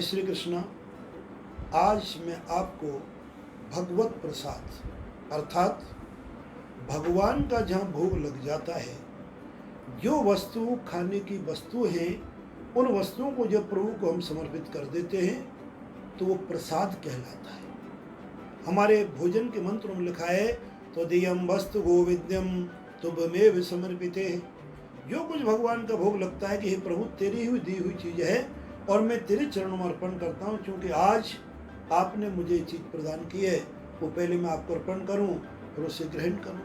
जय श्री कृष्ण। आज मैं आपको भगवत प्रसाद अर्थात भगवान का जहाँ भोग लग जाता है, जो वस्तु खाने की वस्तु हैं, उन वस्तुओं को जब प्रभु को हम समर्पित कर देते हैं तो वो प्रसाद कहलाता है। हमारे भोजन के मंत्र में लिखा है त्वदीयं वस्तु गोविंदम तुभमेव समर्पिते। जो कुछ भगवान का भोग लगता है कि हे प्रभु तेरी ही दी हुई चीज़ है और मैं तेरे चरणों में अर्पण करता हूँ, क्योंकि आज आपने मुझे ये चीज़ प्रदान की है, वो पहले मैं आपको अर्पण करूँ और उसे ग्रहण करूँ।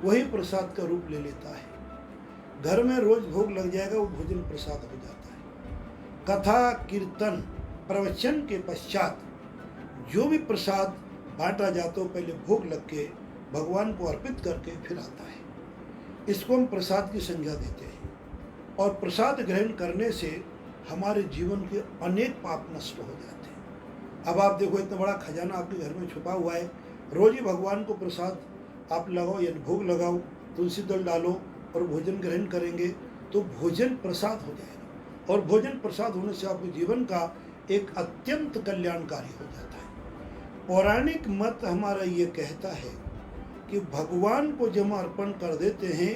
वही प्रसाद का रूप ले लेता है। घर में रोज भोग लग जाएगा, वो भोजन प्रसाद हो जाता है। कथा कीर्तन प्रवचन के पश्चात जो भी प्रसाद बांटा जाता है, पहले भोग लग के भगवान को अर्पित करके फिर आता है। इसको हम प्रसाद की संज्ञा देते हैं। और प्रसाद ग्रहण करने से हमारे जीवन के अनेक पाप नष्ट हो जाते हैं। अब आप देखो, इतना बड़ा खजाना आपके घर में छुपा हुआ है। रोज ही भगवान को प्रसाद आप लगाओ या भोग लगाओ, तुलसी दल डालो और भोजन ग्रहण करेंगे तो भोजन प्रसाद हो जाएगा। और भोजन प्रसाद होने से आपके जीवन का एक अत्यंत कल्याणकारी हो जाता है। पौराणिक मत हमारा ये कहता है कि भगवान को जब हम अर्पण कर देते हैं,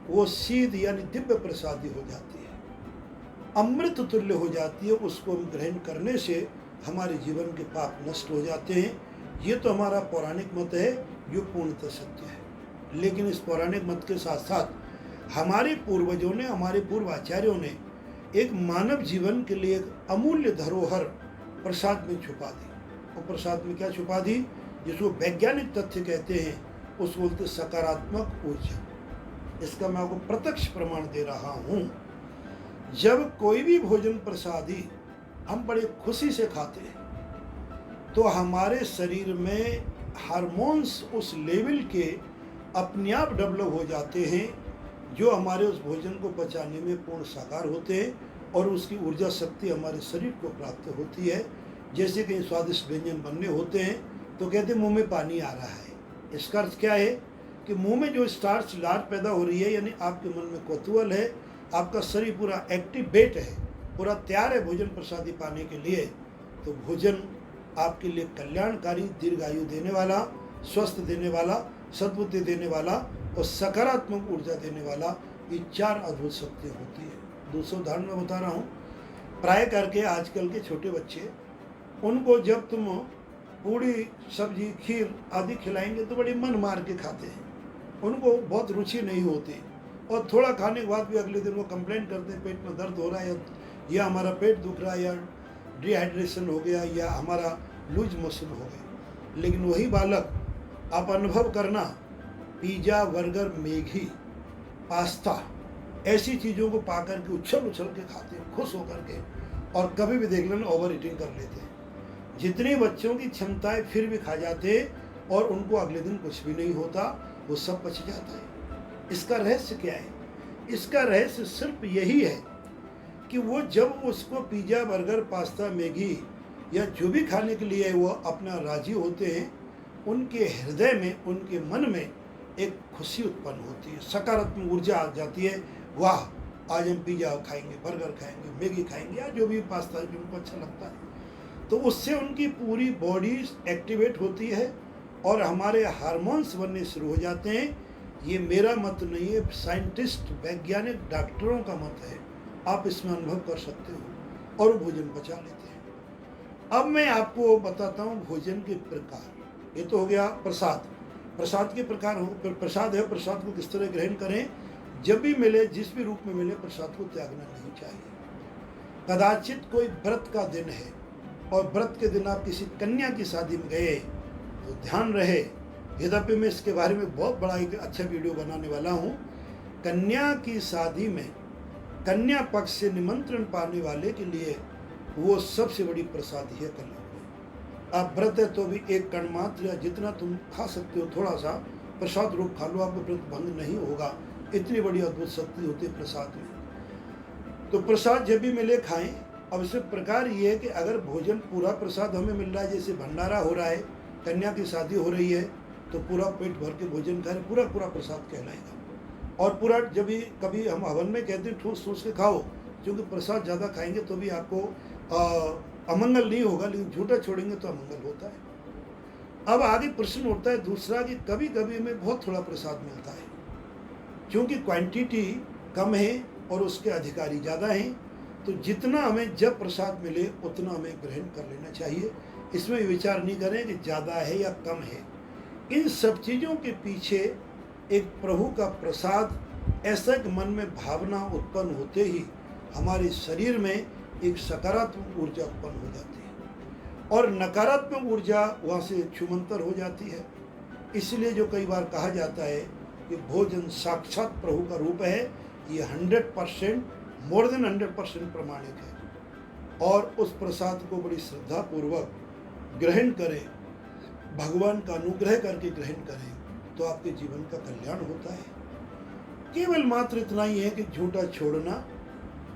वो सीध यानी दिव्य प्रसादी हो जाती है, अमृत तुल्य हो जाती है। उसको हम ग्रहण करने से हमारे जीवन के पाप नष्ट हो जाते हैं। ये तो हमारा पौराणिक मत है, जो पूर्णतः सत्य है। लेकिन इस पौराणिक मत के साथ साथ हमारे पूर्वजों ने, हमारे पूर्वाचार्यों ने एक मानव जीवन के लिए एक अमूल्य धरोहर प्रसाद में छुपा दी। और प्रसाद में क्या छुपा दी? जिसको वैज्ञानिक तथ्य कहते हैं, उसको बोलते सकारात्मक ऊर्जा। इसका मैं आपको प्रत्यक्ष प्रमाण दे रहा हूँ। जब कोई भी भोजन प्रसादी हम बड़े खुशी से खाते हैं तो हमारे शरीर में हार्मोन्स उस लेवल के अपने आप डेवलप हो जाते हैं, जो हमारे उस भोजन को पचाने में पूर्ण साकार होते हैं और उसकी ऊर्जा शक्ति हमारे शरीर को प्राप्त होती है। जैसे कहीं स्वादिष्ट व्यंजन बनने होते हैं तो कहते हैं मुंह में पानी आ रहा है। इसका अर्थ क्या है कि मुंह में जो स्टार्च लार पैदा हो रही है, यानी आपके मन में कौतूहल है, आपका शरीर पूरा एक्टिवेट है, पूरा तैयार है भोजन प्रसादी पाने के लिए। तो भोजन आपके लिए कल्याणकारी, दीर्घायु देने वाला, स्वस्थ देने वाला, सद्बुद्धि देने वाला और सकारात्मक ऊर्जा देने वाला, ये 4 अद्भुत शक्तियाँ होती है। दूसरा उदाहरण मैं बता रहा हूँ। प्राय करके आजकल के छोटे बच्चे, उनको जब तुम पूड़ी सब्जी खीर आदि खिलाएंगे तो बड़ी मन मार के खाते हैं, उनको बहुत रुचि नहीं होती। और थोड़ा खाने के बाद भी अगले दिन वो कंप्लेंट करते हैं, पेट में दर्द हो रहा है, या हमारा पेट दुख रहा है, या डिहाइड्रेशन हो गया, या हमारा लूज मोशन हो गया। लेकिन वही बालक, आप अनुभव करना, पिज़्ज़ा, बर्गर, मैगी, पास्ता, ऐसी चीज़ों को पा कर के उछल उछल के खाते हैं, खुश होकर के। और कभी भी देख लेना ओवर ईटिंग कर लेते हैं। जितनी बच्चों की क्षमताएं फिर भी खा जाते और उनको अगले दिन कुछ भी नहीं होता, वो सब बच जाता है। इसका रहस्य क्या है? इसका रहस्य सिर्फ यही है कि वो जब उसको पिज़्ज़ा, बर्गर, पास्ता, मैगी या जो भी खाने के लिए वो अपना राजी होते हैं, उनके हृदय में, उनके मन में एक खुशी उत्पन्न होती है, सकारात्मक ऊर्जा आ जाती है। वाह, आज हम पिज़्ज़ा खाएंगे, बर्गर खाएंगे, मैगी खाएंगे, या जो भी पास्ता जो उनको अच्छा लगता है। तो उससे उनकी पूरी बॉडी एक्टिवेट होती है और हमारे हार्मोन्स बनने शुरू हो जाते हैं। ये मेरा मत नहीं है, साइंटिस्ट, वैज्ञानिक, डॉक्टरों का मत है। आप इसमें अनुभव कर सकते हो और भोजन पचा लेते हैं। अब मैं आपको बताता हूँ भोजन के प्रकार। ये तो हो गया प्रसाद। प्रसाद के प्रकार हो, प्रसाद है, प्रसाद को किस तरह ग्रहण करें। जब भी मिले, जिस भी रूप में मिले, प्रसाद को त्यागना नहीं चाहिए। कदाचित कोई व्रत का दिन है और व्रत के दिन आप किसी कन्या की शादी में गए तो ध्यान रहे, यद्यपि मैं इसके बारे में बहुत बड़ा एक अच्छा वीडियो बनाने वाला हूँ। कन्या की शादी में कन्या पक्ष से निमंत्रण पाने वाले के लिए वो सबसे बड़ी प्रसादी है कन्या। आप व्रत है तो भी एक कण मात्र या जितना तुम खा सकते हो थोड़ा सा प्रसाद रूप खा लो, आपको व्रत भंग नहीं होगा। इतनी बड़ी अद्भुत शक्ति होती है प्रसाद में। तो प्रसाद जब भी मिले खाएं। अब इसमें प्रकार ये है कि अगर भोजन पूरा प्रसाद हमें मिल रहा है, जैसे भंडारा हो रहा है, कन्या की शादी हो रही है, तो पूरा पेट भर के भोजन करें, पूरा पूरा प्रसाद कहलाएगा। और पूरा जब भी कभी हम हवन में कहते हैं ठूस ठूस के खाओ, क्योंकि प्रसाद ज़्यादा खाएंगे तो भी आपको अमंगल नहीं होगा, लेकिन झूठा छोड़ेंगे तो अमंगल होता है। अब आगे प्रश्न उठता है दूसरा कि कभी कभी हमें बहुत थोड़ा प्रसाद मिलता है, क्योंकि क्वांटिटी कम है और उसके अधिकारी ज़्यादा हैं, तो जितना हमें जब प्रसाद मिले उतना हमें ग्रहण कर लेना चाहिए। इसमें विचार नहीं करें कि ज़्यादा है या कम है। इन सब चीज़ों के पीछे एक प्रभु का प्रसाद, ऐसा कि मन में भावना उत्पन्न होते ही हमारे शरीर में एक सकारात्मक ऊर्जा उत्पन्न हो जाती है और नकारात्मक ऊर्जा वहाँ से छूमंतर हो जाती है। इसलिए जो कई बार कहा जाता है कि भोजन साक्षात प्रभु का रूप है, ये 100% मोर देन 100% प्रमाणिक है। और उस प्रसाद को बड़ी श्रद्धापूर्वक ग्रहण करें, भगवान का अनुग्रह करके ग्रहण करें, तो आपके जीवन का कल्याण होता है। केवल मात्र इतना ही है कि झूठा छोड़ना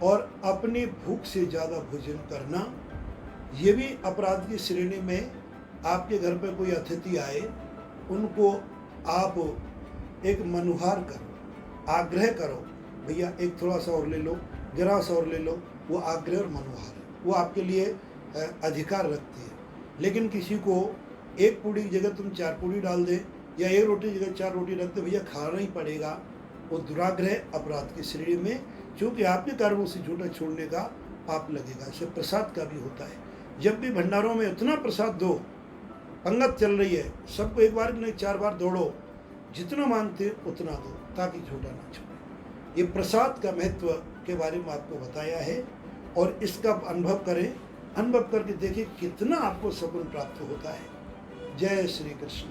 और अपनी भूख से ज़्यादा भोजन करना, ये भी अपराध की श्रेणी में। आपके घर पर कोई अतिथि आए, उनको आप एक मनुहार करो, आग्रह करो, भैया एक थोड़ा सा और ले लो, जरा सा और ले लो, वो आग्रह और मनुहार है, वो आपके लिए अधिकार रखती है। लेकिन किसी को एक पूड़ी की जगह तुम 4 पूड़ी डाल दे या एक रोटी की जगह 4 रोटी रख दे, भैया खाना ही पड़ेगा, वो दुराग्रह अपराध की श्रेणी में, क्योंकि आपके कारण उसे झूठा छोड़ने का पाप लगेगा। इससे प्रसाद का भी होता है। जब भी भंडारों में उतना प्रसाद दो, पंगत चल रही है, सबको एक बार नहीं 4 बार दौड़ो, जितना मानते उतना दो, ताकि झूठा ना छोड़े। ये प्रसाद का महत्व के बारे में आपको बताया है और इसका अनुभव करें, अनुभव करके देखिए कितना आपको सगुण प्राप्त होता है। जय श्री कृष्ण।